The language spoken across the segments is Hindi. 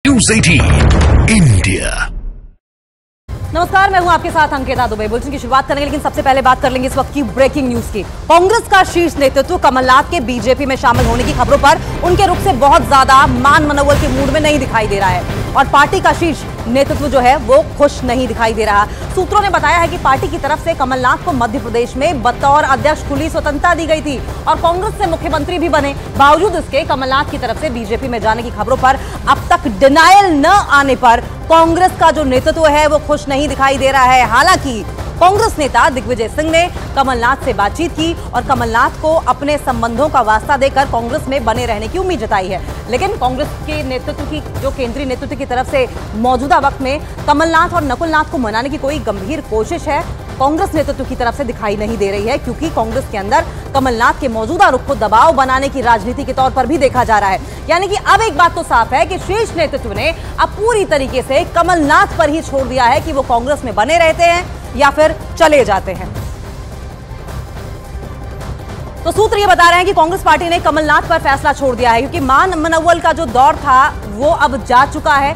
News 18 India. नमस्कार, मैं हूं आपके साथ अंकिता दुबे। बुलेटिन की शुरुआत करेंगे, लेकिन सबसे पहले बात कर लेंगे इस वक्त की ब्रेकिंग न्यूज की। कांग्रेस का शीर्ष नेतृत्व कमलनाथ के बीजेपी में शामिल होने की खबरों पर उनके रुख से बहुत ज्यादा मान मनोबल के मूड में नहीं दिखाई दे रहा है और पार्टी का शीर्ष नेतृत्व जो है वो खुश नहीं दिखाई दे रहा। सूत्रों ने बताया है कि पार्टी की तरफ से कमलनाथ को मध्य प्रदेश में बतौर अध्यक्ष खुली स्वतंत्रता दी गई थी और कांग्रेस से मुख्यमंत्री भी बने। बावजूद इसके कमलनाथ की तरफ से बीजेपी में जाने की खबरों पर अब तक डिनायल न आने पर कांग्रेस का जो नेतृत्व है वो खुश नहीं दिखाई दे रहा है। हालांकि कांग्रेस नेता दिग्विजय सिंह ने कमलनाथ से बातचीत की और कमलनाथ को अपने संबंधों का वास्ता देकर कांग्रेस में बने रहने की उम्मीद जताई है। लेकिन कांग्रेस के नेतृत्व की जो केंद्रीय नेतृत्व की तरफ से मौजूदा वक्त में कमलनाथ और नकुलनाथ को मनाने की कोई गंभीर कोशिश है कांग्रेस नेतृत्व की तरफ से दिखाई नहीं दे रही है, क्योंकि कांग्रेस के अंदर कमलनाथ के मौजूदा रुख को दबाव बनाने की राजनीति के तौर पर भी देखा जा रहा है। यानी कि अब एक बात तो साफ है कि शीर्ष नेतृत्व ने अब पूरी तरीके से कमलनाथ पर ही छोड़ दिया है कि वो कांग्रेस में बने रहते हैं या फिर चले जाते हैं। तो सूत्र ये बता रहे हैं कि कांग्रेस पार्टी ने कमलनाथ पर फैसला छोड़ दिया है, क्योंकि मान मनोबल का जो दौर था वो अब जा चुका है।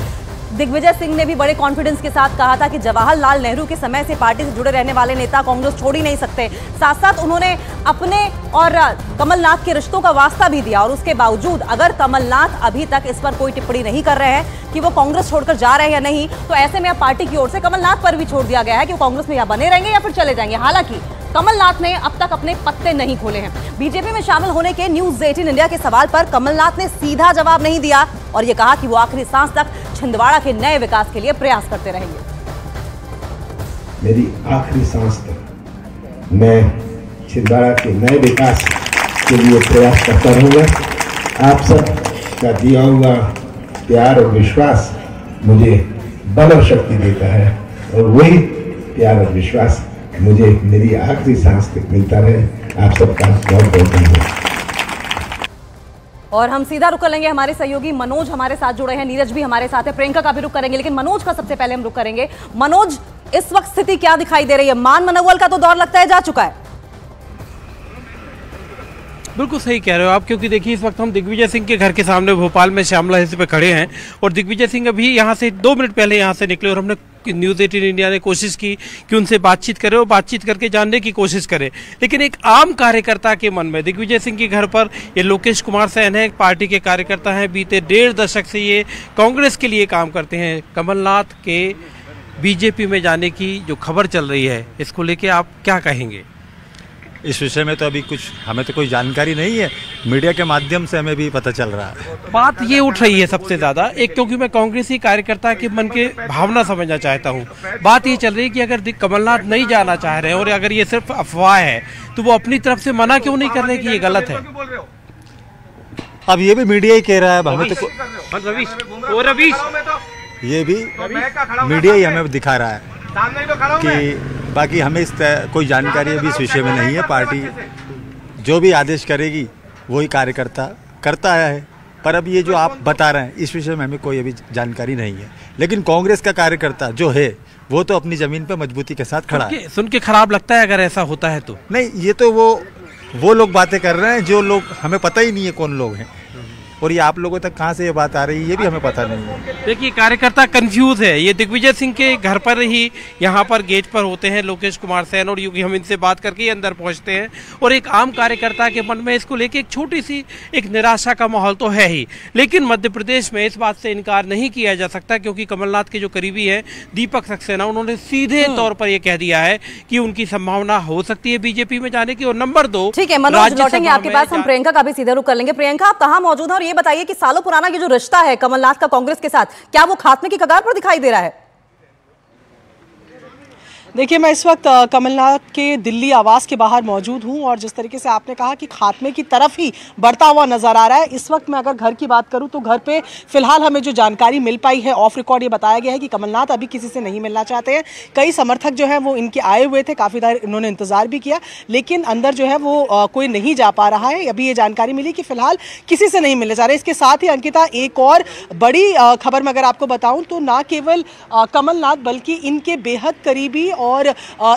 दिग्विजय सिंह ने भी बड़े कॉन्फिडेंस के साथ कहा था कि जवाहरलाल नेहरू के समय से पार्टी से जुड़े रहने वाले नेता कांग्रेस छोड़ ही नहीं सकते। साथ साथ उन्होंने अपने और कमलनाथ के रिश्तों का वास्ता भी दिया और उसके बावजूद अगर कमलनाथ अभी तक इस पर कोई टिप्पणी नहीं कर रहे हैं कि वो कांग्रेस छोड़कर जा रहे हैं या नहीं, तो ऐसे में अब पार्टी की ओर से कमलनाथ पर भी छोड़ दिया गया है कि वो कांग्रेस में या बने रहेंगे या फिर चले जाएंगे। हालांकि कमलनाथ ने अब तक अपने पत्ते नहीं खोले हैं। बीजेपी में शामिल होने के न्यूज़ 18 इंडिया के सवाल पर कमलनाथ ने सीधा जवाब नहीं दिया और ये कहा कि वो आखिरी सांस तक छिंदवाड़ा के नए विकास के लिए प्रयास करते रहेंगे। मेरी आखिरी सांस तक मैं छिंदवाड़ा के नए विकास के लिए प्रयास करता रहूंगा। आप सब का दिया हुआ प्यार और विश्वास मुझे बल और शक्ति देता है और वही प्यार और विश्वास मुझे मेरी आखिरी सांस तक मिलता रहे। आप सबका बहुत बहुत धन्यवाद। और हम सीधा रुक लेंगे, हमारे सहयोगी मनोज हमारे साथ जुड़े हैं, नीरज भी हमारे साथ है, प्रियंका का भी रुक करेंगे, लेकिन मनोज का सबसे पहले हम रुक करेंगे। मनोज, इस वक्त स्थिति क्या दिखाई दे रही है? मान मनोबल का तो दौर लगता है जा चुका है। बिल्कुल सही कह रहे हो आप, क्योंकि देखिए इस वक्त हम दिग्विजय सिंह के घर के सामने भोपाल में श्यामला हिल्स पे खड़े हैं और दिग्विजय सिंह अभी यहाँ से 2 मिनट पहले यहाँ से निकले और हमने न्यूज़ 18 इंडिया ने कोशिश की कि उनसे बातचीत करें और बातचीत करके जानने की कोशिश करें, लेकिन एक आम कार्यकर्ता के मन में दिग्विजय सिंह के घर पर ये लोकेश कुमार सेन है, पार्टी के कार्यकर्ता हैं, बीते 1.5 दशक से ये कांग्रेस के लिए काम करते हैं। कमलनाथ के बीजेपी में जाने की जो खबर चल रही है, इसको लेके आप क्या कहेंगे? इस विषय में तो अभी कुछ हमें तो कोई जानकारी नहीं है, मीडिया के माध्यम से हमें भी पता चल रहा है। बात ये उठ रही है सबसे ज्यादा, एक क्योंकि मैं कांग्रेसी कार्यकर्ता के मन के भावना समझना चाहता हूँ। बात ये चल रही है कि अगर कमलनाथ नहीं जाना चाह रहे हैं और अगर ये सिर्फ अफवाह है तो वो अपनी तरफ से मना क्यों नहीं कर रहे कि ये गलत है? अब ये भी मीडिया ही कह रहा है, हमें तो ये भी मीडिया ही हमें दिखा रहा है कि बाकी हमें कोई जानकारी अभी इस विषय में नहीं है। पार्टी जो भी आदेश करेगी वही कार्यकर्ता करता आया है, पर अब ये जो आप बता रहे हैं इस विषय में हमें कोई अभी जानकारी नहीं है। लेकिन कांग्रेस का कार्यकर्ता जो है वो तो अपनी जमीन पर मजबूती के साथ खड़ा है। सुन के खराब लगता है अगर ऐसा होता है तो? नहीं, ये तो वो लोग बातें कर रहे हैं जो लोग हमें पता ही नहीं है कौन लोग हैं, और ये आप लोगों तक कहाँ से ये बात आ रही है ये भी हमें पता नहीं है। देखिए कार्यकर्ता कंफ्यूज है। ये दिग्विजय सिंह के घर पर ही यहाँ पर गेट पर होते हैं लोकेश कुमार सेन और यूँ हम इनसे बात करके अंदर पहुँचते हैं और एक आम कार्यकर्ता के मन में इसको लेके एक छोटी सी एक निराशा का माहौल तो है ही। लेकिन मध्य प्रदेश में इस बात से इनकार नहीं किया जा सकता, क्योंकि कमलनाथ के जो करीबी है दीपक सक्सेना, उन्होंने सीधे तौर पर यह कह दिया है कि उनकी संभावना हो सकती है बीजेपी में जाने की। और नंबर 2, ठीक है मनोज, लौटेंगे आपके पास, हम प्रियंका का भी सीधे रुक कर लेंगे। प्रियंका, आप कहाँ मौजूद हैं और ये बताइए कि सालों पुराना ये जो रिश्ता है कमलनाथ का कांग्रेस के साथ, क्या वो खात्मे की कगार पर दिखाई दे रहा है? देखिए, मैं इस वक्त कमलनाथ के दिल्ली आवास के बाहर मौजूद हूं और जिस तरीके से आपने कहा कि खात्मे की तरफ ही बढ़ता हुआ नजर आ रहा है। इस वक्त मैं अगर घर की बात करूं तो घर पे फिलहाल हमें जो जानकारी मिल पाई है ऑफ रिकॉर्ड, ये बताया गया है कि कमलनाथ अभी किसी से नहीं मिलना चाहते हैं। कई समर्थक जो है वो इनके आए हुए थे, काफ़ी देर इन्होंने इंतजार भी किया, लेकिन अंदर जो है वो कोई नहीं जा पा रहा है। अभी ये जानकारी मिली कि फिलहाल किसी से नहीं मिलने जा रहे। इसके साथ ही अंकिता, एक और बड़ी खबर मैं अगर आपको बताऊँ तो ना केवल कमलनाथ बल्कि इनके बेहद करीबी और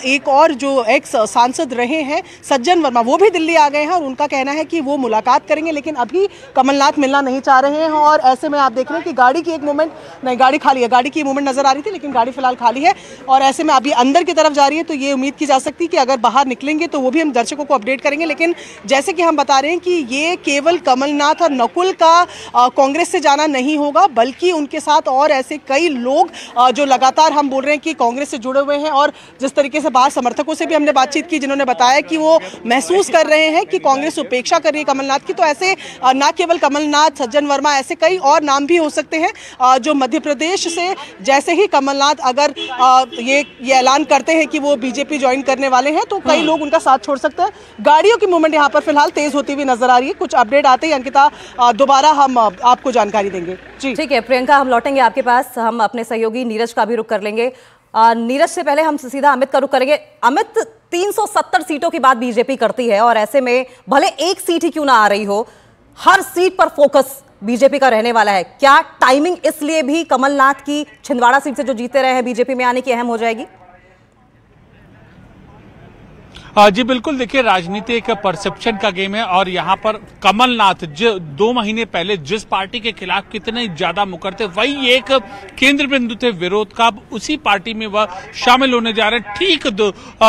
एक और जो एक्स सांसद रहे हैं सज्जन वर्मा, वो भी दिल्ली आ गए हैं और उनका कहना है कि वो मुलाकात करेंगे, लेकिन अभी कमलनाथ मिलना नहीं चाह रहे हैं। और ऐसे में आप देख रहे हैं कि गाड़ी की एक मूवमेंट, नहीं गाड़ी खाली है, गाड़ी की मूवमेंट नजर आ रही थी लेकिन गाड़ी फिलहाल खाली है और ऐसे में अभी अंदर की तरफ जा रही है। तो ये उम्मीद की जा सकती है कि अगर बाहर निकलेंगे तो वो भी हम दर्शकों को अपडेट करेंगे। लेकिन जैसे कि हम बता रहे हैं कि ये केवल कमलनाथ और नकुल का कांग्रेस से जाना नहीं होगा, बल्कि उनके साथ और ऐसे कई लोग जो लगातार हम बोल रहे हैं कि कांग्रेस से जुड़े हुए हैं और जिस तरीके से बाहर समर्थकों से भी हमने बातचीत की जिन्होंने बताया कि वो महसूस कर रहे हैं कि कांग्रेस उपेक्षा कर रही है कमलनाथ की। तो ऐसे न केवल कमलनाथ, सज्जन वर्मा, ऐसे कई और नाम भी हो सकते हैं जो मध्य प्रदेश से जैसे ही कमलनाथ अगर ये ऐलान करते हैं कि वो बीजेपी ज्वाइन करने वाले हैं तो कई लोग उनका साथ छोड़ सकते हैं। गाड़ियों की मूवमेंट यहाँ पर फिलहाल तेज होती हुई नजर आ रही है। कुछ अपडेट आते ही अंकिता दोबारा हम आपको जानकारी देंगे। जी ठीक है प्रियंका, हम लौटेंगे आपके पास, हम अपने सहयोगी नीरज का भी रुख कर लेंगे। नीरज से पहले हम सीधा अमित का रुख करेंगे। अमित, 370 सीटों की बात बीजेपी करती है और ऐसे में भले एक सीट ही क्यों ना आ रही हो, हर सीट पर फोकस बीजेपी का रहने वाला है। क्या टाइमिंग इसलिए भी कमलनाथ की छिंदवाड़ा सीट से जो जीते रहे हैं बीजेपी में आने की अहम हो जाएगी? जी बिल्कुल, देखिए राजनीति एक परसेप्शन का गेम है और यहाँ पर कमलनाथ जो 2 महीने पहले जिस पार्टी के खिलाफ कितने ज्यादा मुकर थे, वही एक केंद्र बिंदु थे विरोध का, उसी पार्टी में वह शामिल होने जा रहे हैं ठीक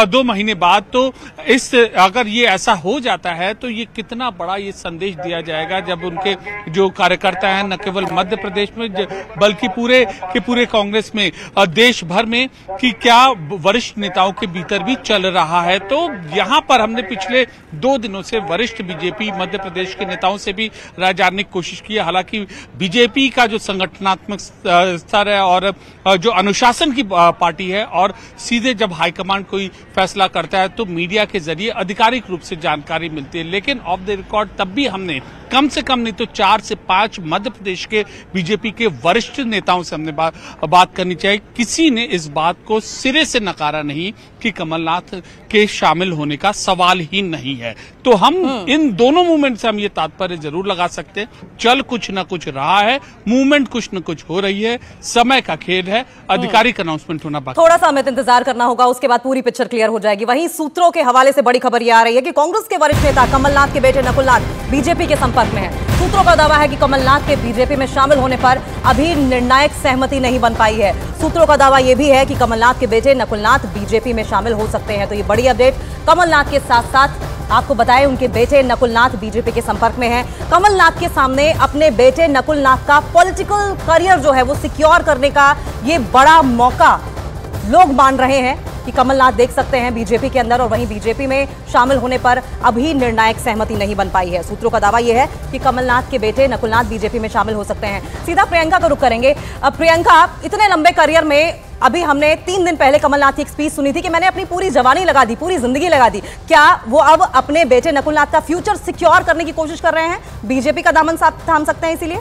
2 महीने बाद। तो इस अगर ये ऐसा हो जाता है तो ये कितना बड़ा ये संदेश दिया जाएगा जब उनके जो कार्यकर्ता हैं न केवल मध्य प्रदेश में बल्कि पूरे के पूरे कांग्रेस में, देश भर में, कि क्या वरिष्ठ नेताओं के भीतर भी चल रहा है। तो यहाँ पर हमने पिछले 2 दिनों से वरिष्ठ बीजेपी मध्य प्रदेश के नेताओं से भी राय जानने की कोशिश की है। हालांकि बीजेपी का जो संगठनात्मक स्तर है और जो अनुशासन की पार्टी है और सीधे जब हाईकमांड कोई फैसला करता है तो मीडिया के जरिए आधिकारिक रूप से जानकारी मिलती है, लेकिन ऑफ द रिकॉर्ड तब भी हमने कम से कम नहीं तो 4 से 5 मध्य प्रदेश के बीजेपी के वरिष्ठ नेताओं से हमने बात करनी चाहिए। किसी ने इस बात को सिरे से नकारा नहीं कि कमलनाथ के शामिल होने का सवाल ही नहीं है। तो हम इन दोनों मूवमेंट से हम ये तात्पर्य जरूर लगा सकते हैं, चल कुछ न कुछ रहा है, मूवमेंट कुछ न कुछ हो रही है, समय का खेल है, आधिकारिक अनाउंसमेंट होना बाकी। थोड़ा सा हमें इंतजार करना होगा, उसके बाद पूरी पिक्चर क्लियर हो जाएगी। वहीं सूत्रों के हवाले से बड़ी खबर ये आ रही है कि कांग्रेस के वरिष्ठ नेता कमलनाथ के बेटे नकुलनाथ बीजेपी के संपर्क में है। सूत्रों का दावा है कि कमलनाथ के बीजेपी में शामिल होने पर अभी निर्णायक सहमति नहीं बन पाई है। सूत्रों का दावा यह भी है कि कमलनाथ के बेटे नकुलनाथ बीजेपी में शामिल हो सकते हैं। तो ये बड़ी अपडेट कमलनाथ के साथ साथ आपको बताएं उनके बेटे नकुलनाथ बीजेपी के संपर्क में हैं। कमलनाथ के सामने अपने बेटे नकुलनाथ का पॉलिटिकल करियर जो है वो सिक्योर करने का ये बड़ा मौका लोग मान रहे हैं कि कमलनाथ देख सकते हैं बीजेपी के अंदर। और वहीं बीजेपी में शामिल होने पर अभी निर्णायक सहमति नहीं बन पाई है। सूत्रों का दावा यह है कि कमलनाथ के बेटे नकुलनाथ बीजेपी में शामिल हो सकते हैं। सीधा प्रियंका का रुख करेंगे। प्रियंका, इतने लंबे करियर में अभी हमने 3 दिन पहले कमलनाथ की एक स्पीच सुनी थी कि मैंने अपनी पूरी जवानी लगा दी, पूरी जिंदगी लगा दी। क्या वो अब अपने बेटे नकुलनाथ का फ्यूचर सिक्योर करने की कोशिश कर रहे हैं, बीजेपी का दामन थाम सकते हैं इसीलिए?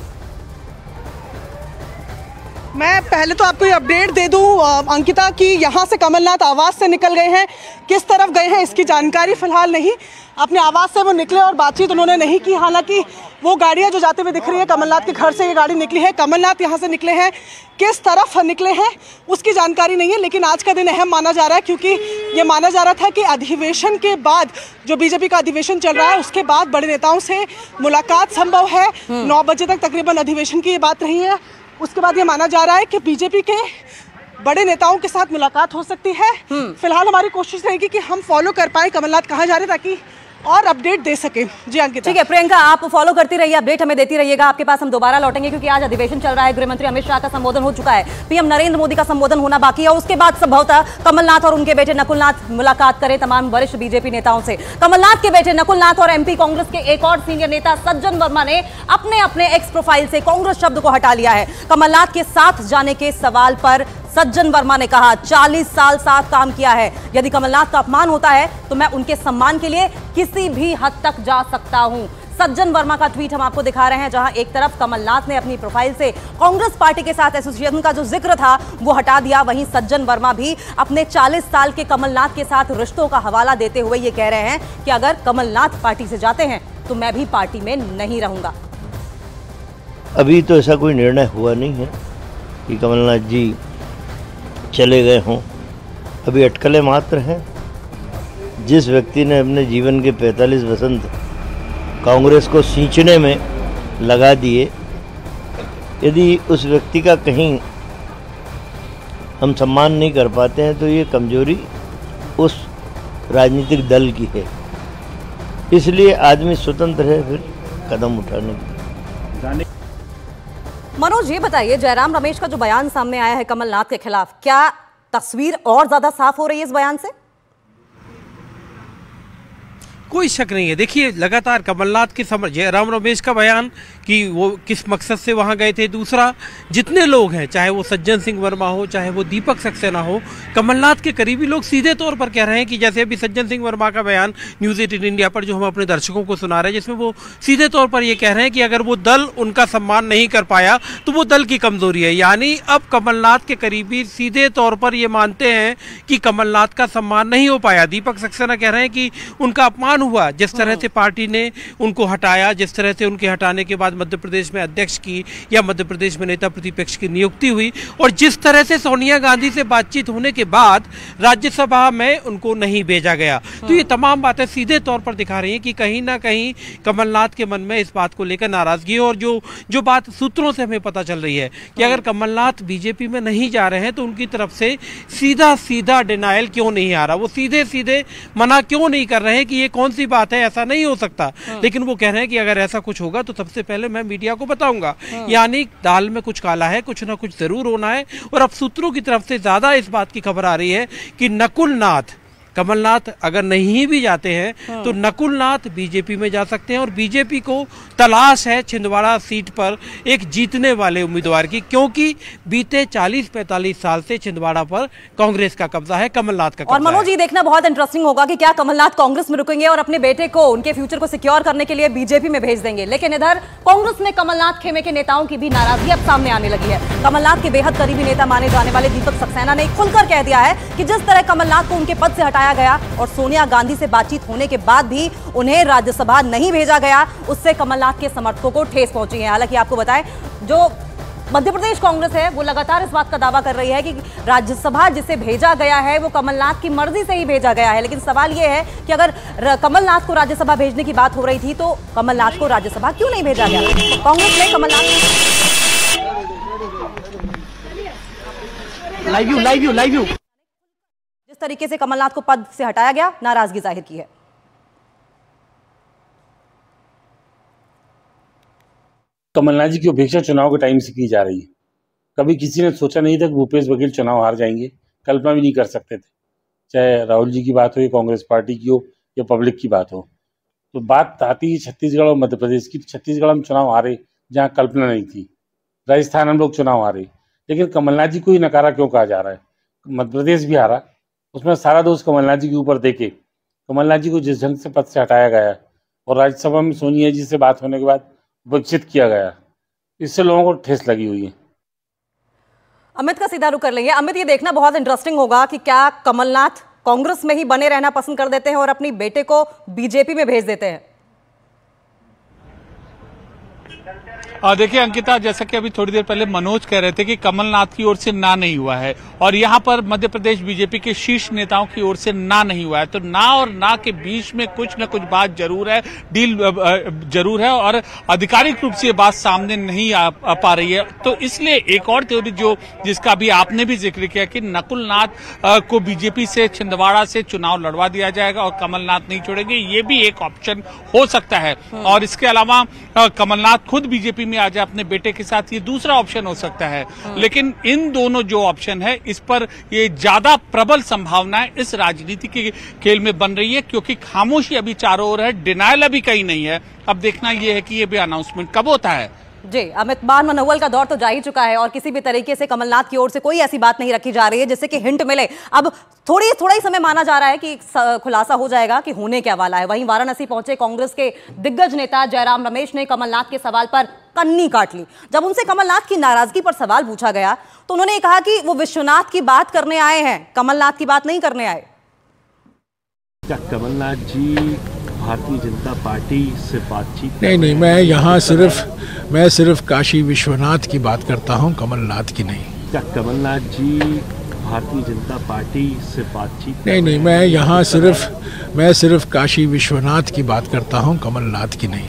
मैं पहले तो आपको ये अपडेट दे दूं अंकिता कि यहाँ से कमलनाथ आवास से निकल गए हैं, किस तरफ गए हैं इसकी जानकारी फिलहाल नहीं। अपने आवास से वो निकले और बातचीत उन्होंने नहीं की। हालांकि वो गाड़ियाँ जो जाते हुए दिख रही है कमलनाथ के घर से, ये गाड़ी निकली है, कमलनाथ यहाँ से निकले हैं, किस तरफ निकले हैं उसकी जानकारी नहीं है। लेकिन आज का दिन अहम माना जा रहा है क्योंकि ये माना जा रहा था कि अधिवेशन के बाद, जो बीजेपी का अधिवेशन चल रहा है उसके बाद बड़े नेताओं से मुलाकात संभव है। 9 बजे तक तकरीबन अधिवेशन की ये बात रही है। उसके बाद ये माना जा रहा है कि बीजेपी के बड़े नेताओं के साथ मुलाकात हो सकती है। फिलहाल हमारी कोशिश रहेगी कि हम फॉलो कर पाए कमलनाथ कहाँ जा रहे ताकि और अपडेट दे सके। जी अंकिता। ठीक है प्रियंका, आप फॉलो करती रहिए, अपडेट हमें देती रहिएगा। आपके पास हम दोबारा लौटेंगे क्योंकि आज अधिवेशन चल रहा है। गृह मंत्री अमित शाह का संबोधन हो चुका है, पीएम नरेंद्र मोदी का संबोधन होना बाकी है। उसके बाद संभवतः कमलनाथ और उनके बेटे नकुलनाथ मुलाकात करें तमाम वरिष्ठ बीजेपी नेताओं से। कमलनाथ के बेटे नकुलनाथ और एमपी कांग्रेस के एक और सीनियर नेता सज्जन वर्मा ने अपने अपने एक्स प्रोफाइल से कांग्रेस शब्द को हटा लिया है। कमलनाथ के साथ जाने के सवाल पर सज्जन वर्मा ने कहा 40 साल साथ काम किया है, यदि कमलनाथ का अपमान होता है तो मैं उनके सम्मान के लिए किसी भी हद तक जा सकता हूं। सज्जन वर्मा का ट्वीट हम आपको दिखा रहे हैं, जहां एक तरफ कमलनाथ ने अपनी प्रोफाइल से कांग्रेस पार्टी के साथ एसोसिएशन का जो जिक्र था वो हटा दिया, वहीं सज्जन वर्मा भी अपने 40 साल के कमलनाथ के साथ रिश्तों का हवाला देते हुए ये कह रहे हैं कि अगर कमलनाथ पार्टी से जाते हैं तो मैं भी पार्टी में नहीं रहूंगा। अभी तो ऐसा कोई निर्णय हुआ नहीं है कि कमलनाथ जी चले गए हों। अभी अटकलें मात्र हैं। जिस व्यक्ति ने अपने जीवन के 45 वसंत कांग्रेस को सींचने में लगा दिए, यदि उस व्यक्ति का कहीं हम सम्मान नहीं कर पाते हैं तो ये कमजोरी उस राजनीतिक दल की है। इसलिए आदमी स्वतंत्र है फिर कदम उठाने की। मनोज, ये बताइए, जयराम रमेश का जो बयान सामने आया है कमलनाथ के खिलाफ, क्या तस्वीर और ज्यादा साफ हो रही है इस बयान से? कोई शक नहीं है। देखिए, लगातार कमलनाथ के जयराम रमेश का बयान कि वो किस मकसद से वहां गए थे, दूसरा जितने लोग हैं, चाहे वो सज्जन सिंह वर्मा हो, चाहे वो दीपक सक्सेना हो, कमलनाथ के करीबी लोग सीधे तौर पर कह रहे हैं कि जैसे अभी सज्जन सिंह वर्मा का बयान न्यूज़ 18 इंडिया पर जो हम अपने दर्शकों को सुना रहे हैं, जिसमें वो सीधे तौर पर ये कह रहे हैं कि अगर वो दल उनका सम्मान नहीं कर पाया तो वो दल की कमजोरी है। यानी अब कमलनाथ के करीबी सीधे तौर पर ये मानते हैं कि कमलनाथ का सम्मान नहीं हो पाया। दीपक सक्सेना कह रहे हैं कि उनका अपमान हुआ, जिस तरह से पार्टी ने उनको हटाया, जिस तरह से उनके हटाने के बाद मध्य प्रदेश में अध्यक्ष की या मध्य प्रदेश में नेता प्रतिपक्ष की नियुक्ति हुई, और जिस तरह से सोनिया गांधी से बातचीत होने के बाद राज्यसभा में उनको नहीं भेजा गया। तो ये तमाम बातें सीधे तौर पर दिखा रही हैं कि कहीं ना कहीं कमलनाथ के मन में इस बात को लेकर नाराजगी है। और जो बात सूत्रों से हमें पता चल रही है कि अगर कमलनाथ बीजेपी में नहीं जा रहे हैं तो उनकी तरफ से सीधा सीधा डिनायल क्यों नहीं आ रहा, वो सीधे सीधे मना क्यों नहीं कर रहे हैं कि ये कौन सी बात है, ऐसा नहीं हो सकता। लेकिन वो कह रहे हैं कि अगर ऐसा कुछ होगा तो सबसे पहले मैं मीडिया को बताऊंगा। यानी दाल में कुछ काला है, कुछ ना कुछ जरूर होना है। और अब सूत्रों की तरफ से ज्यादा इस बात की खबर आ रही है कि नकुलनाथ, कमलनाथ अगर नहीं भी जाते हैं तो नकुलनाथ बीजेपी में जा सकते हैं। और बीजेपी को तलाश है छिंदवाड़ा सीट पर एक जीतने वाले उम्मीदवार की, क्योंकि बीते 40-45 साल से छिंदवाड़ा पर कांग्रेस का कब्जा है, कमलनाथ का कब्जा और मनोज, ये देखना बहुत इंटरेस्टिंग होगा कि क्या कमलनाथ कांग्रेस में रुकेंगे और अपने बेटे को, उनके फ्यूचर को सिक्योर करने के लिए बीजेपी में भेज देंगे। लेकिन इधर कांग्रेस में कमलनाथ खेमे के नेताओं की भी नाराजगी अब सामने आने लगी है। कमलनाथ के बेहद करीबी नेता माने जाने वाले दीपक सक्सेना ने खुलकर कह दिया है कि जिस तरह कमलनाथ को उनके पद से हटाया गया और सोनिया गांधी से बातचीत होने के बाद भी उन्हें राज्यसभा नहीं भेजा गया, उससे कमलनाथ के समर्थकों को ठेस पहुंची है। हालांकि आपको बताएं, जो मध्य प्रदेश कांग्रेस है वो लगातार इस बात का दावा कर रही है कि राज्यसभा जिसे भेजा गया है वो कमलनाथ की मर्जी से ही भेजा गया है। लेकिन सवाल ये है कि अगर कमलनाथ को राज्यसभा भेजने की बात हो रही थी तो कमलनाथ को राज्यसभा क्यों नहीं भेजा गया? कांग्रेस ने कमलनाथ जिस तरीके से कमलनाथ को पद से हटाया गया, नाराजगी जाहिर की है। कमलनाथ जी की उपेक्षा चुनाव के टाइम से की जा रही है। कभी किसी ने सोचा नहीं था कि भूपेश बघेल चुनाव हार जाएंगे, कल्पना भी नहीं कर सकते थे। चाहे राहुल जी की बात हो या कांग्रेस पार्टी की हो या पब्लिक की बात हो। तो बात आती है छत्तीसगढ़ और मध्य प्रदेश की। छत्तीसगढ़ हम चुनाव हारे जहाँ कल्पना नहीं थी, राजस्थान हम लोग चुनाव हारे, लेकिन कमलनाथ जी को ही नकारा क्यों कहा जा रहा है? मध्य प्रदेश भी हारा, उसमें सारा दोष कमलनाथ जी के ऊपर देके कमलनाथ जी को जिस ढंग से पद से हटाया गया और राज्यसभा में सोनिया जी से बात होने के बाद विकसित किया गया, इससे लोगों को ठेस लगी हुई है। अमित का सीधा रुख कर लेंगे। अमित, ये देखना बहुत इंटरेस्टिंग होगा कि क्या कमलनाथ कांग्रेस में ही बने रहना पसंद कर देते हैं और अपनी बेटे को बीजेपी में भेज देते हैं। देखिए अंकिता, जैसा कि अभी थोड़ी देर पहले मनोज कह रहे थे कि कमलनाथ की ओर से ना नहीं हुआ है और यहाँ पर मध्य प्रदेश बीजेपी के शीर्ष नेताओं की ओर से ना नहीं हुआ है, तो ना और ना के बीच में कुछ न कुछ बात जरूर है, डील जरूर है और आधिकारिक रूप से ये बात सामने नहीं आ पा रही है। तो इसलिए एक और थ्योरी जिसका भी आपने भी जिक्र किया कि नकुलनाथ को बीजेपी से छिंदवाड़ा से चुनाव लड़वा दिया जाएगा और कमलनाथ नहीं छोड़ेंगे, ये भी एक ऑप्शन हो सकता है। और इसके अलावा कमलनाथ खुद बीजेपी में आ जाए अपने बेटे के साथ, ये दूसरा ऑप्शन हो सकता है। लेकिन इन दोनों जो ऑप्शन है, इस पर ये ज्यादा प्रबल संभावनाएं इस राजनीति के खेल में बन रही है, क्योंकि खामोशी अभी चारों ओर है, डिनायल अभी कहीं नहीं है। अब देखना यह है कि ये भी अनाउंसमेंट कब होता है। जी अमित, बान मनोवल का दौर तो जा ही चुका है और किसी भी तरीके से कमलनाथ की ओर से कोई ऐसी बात नहीं रखी जा रही है जिससे कि हिंट मिले। अब थोड़ा ही समय माना जा रहा है कि खुलासा हो जाएगा कि होने क्या वाला है। वहीं वाराणसी पहुंचे कांग्रेस के दिग्गज नेता जयराम रमेश ने कमलनाथ के सवाल पर कन्नी काट ली। जब उनसे कमलनाथ की नाराजगी पर सवाल पूछा गया तो उन्होंने कहा कि वो विश्वनाथ की बात करने आए हैं, कमलनाथ की बात नहीं करने आए। क्या कमलनाथ जी भारतीय जनता पार्टी से बातचीत? नहीं, मैं सिर्फ काशी विश्वनाथ की बात करता हूं, कमलनाथ की नहीं। क्या कमलनाथ जी भारतीय जनता पार्टी से बातचीत? नहीं, मैं यहाँ मैं सिर्फ काशी विश्वनाथ की बात करता हूँ, कमलनाथ की नहीं।